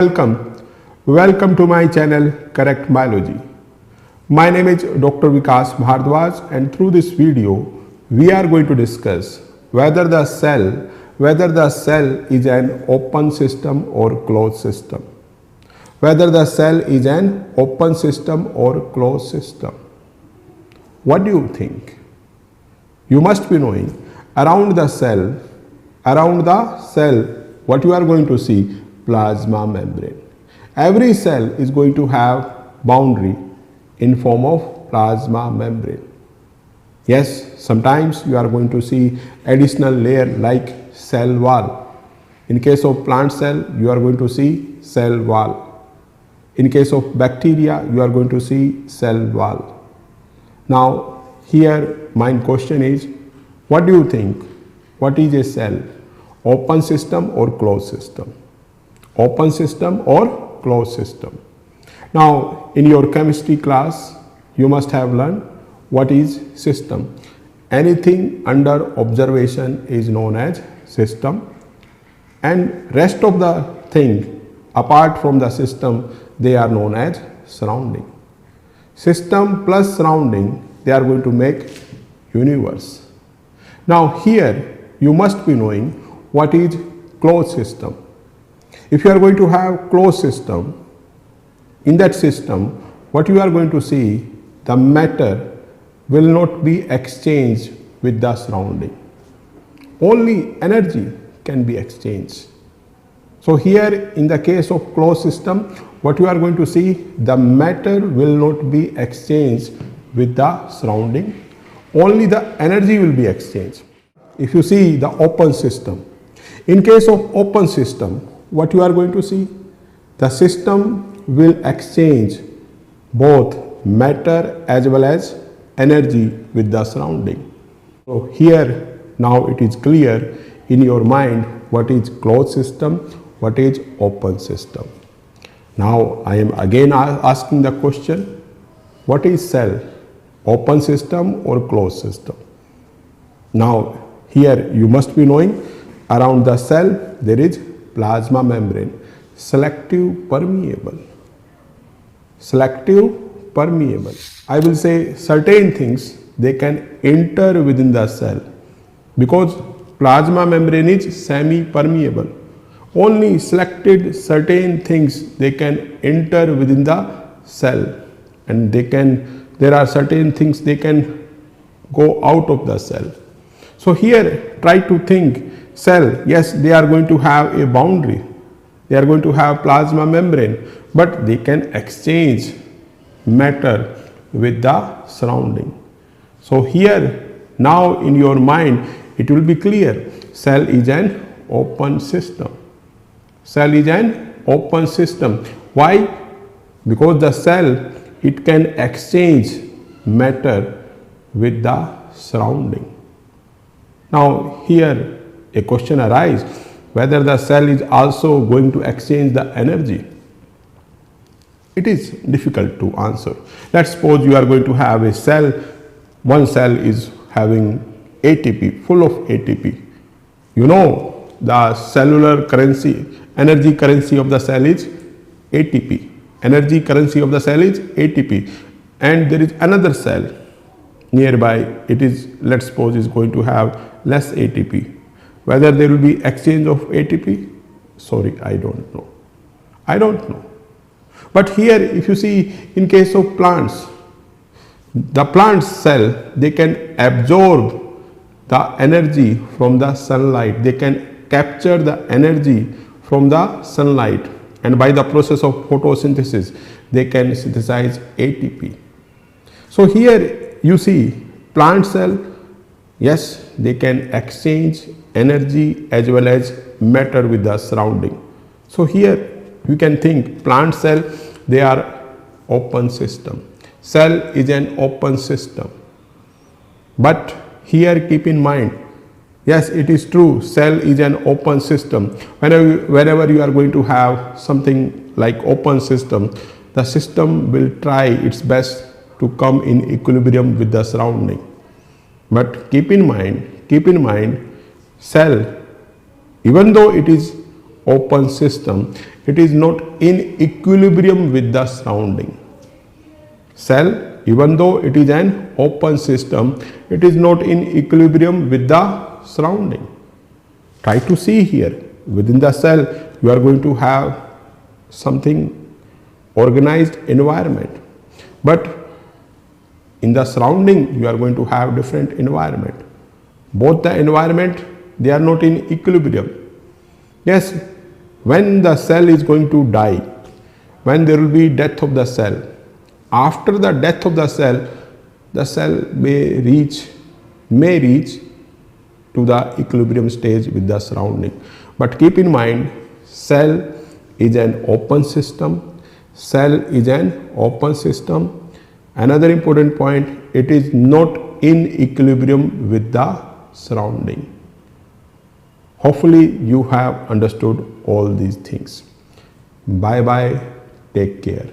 Welcome to my channel Correct Biology. My name is Dr. Vikas Bhardwaj, and through this video we are going to discuss whether the cell is an open system or closed system. Whether the cell is an open system or closed system. What do you think? You must be knowing around the cell what you are going to see, plasma membrane. Every cell is going to have boundary in form of plasma membrane. Yes, sometimes you are going to see additional layer like cell wall. In case of plant cell, you are going to see cell wall. In case of bacteria, you are going to see cell wall. Now, here my question is, what do you think? What is a cell? Open system or closed system? Open system or closed system? Now, in your chemistry class, you must have learned what is system. Anything under observation is known as system, and rest of the thing apart from the system, they are known as surrounding. System plus surrounding, they are going to make universe. Now here you must be knowing what is closed system. If you are going to have closed system, in that system what you are going to see, the matter will not be exchanged with the surrounding. Only energy can be exchanged. So here in the case of closed system, what you are going to see, the matter will not be exchanged with the surrounding. Only the energy will be exchanged. If you see the open system, in case of open system, what you are going to see, the system will exchange both matter as well as energy with the surrounding. So here now it is clear in your mind what is closed system, what is open system. Now I am again asking the question, what is cell? Open system or closed system? Now here you must be knowing around the cell there is plasma membrane, selective permeable. Selective permeable. I will say certain things they can enter within the cell because plasma membrane is semi-permeable. Only selected certain things they can enter within the cell, and there are certain things they can go out of the cell. So here try to think cell, yes, they are going to have a boundary, they are going to have plasma membrane, but they can exchange matter with the surrounding. So here now in your mind it will be clear, cell is an open system. Cell is an open system. Why? Because the cell, it can exchange matter with the surrounding. Now here a question arises, whether the cell is also going to exchange the energy. It is difficult to answer. Let's suppose you are going to have a cell, one cell is having ATP, full of ATP. You know the cellular currency, energy currency of the cell is ATP. Energy currency of the cell is ATP. And there is another cell nearby, it is, let's suppose, is going to have less ATP. Whether there will be exchange of ATP? Sorry, I don't know. I don't know. But here if you see in case of plants, the plant cell, they can absorb the energy from the sunlight. They can capture the energy from the sunlight, and by the process of photosynthesis, they can synthesize ATP. So here you see plant cell, yes, they can exchange energy as well as matter with the surrounding. So here you can think plant cell, they are open system. Cell is an open system. But here keep in mind, yes, it is true, cell is an open system. Whenever you are going to have something like open system, the system will try its best to come in equilibrium with the surrounding. But keep in mind, cell, even though it is open system, it is not in equilibrium with the surrounding. Cell, even though it is an open system, it is not in equilibrium with the surrounding. Try to see here, within the cell you are going to have something organized environment, but in the surrounding you are going to have different environment. Both the environment, they are not in equilibrium. Yes, when the cell is going to die, when there will be death of the cell, after the death of the cell may reach to the equilibrium stage with the surrounding. But keep in mind, cell is an open system. Cell is an open system. Another important point, it is not in equilibrium with the surrounding. Hopefully you have understood all these things. Bye bye. Take care.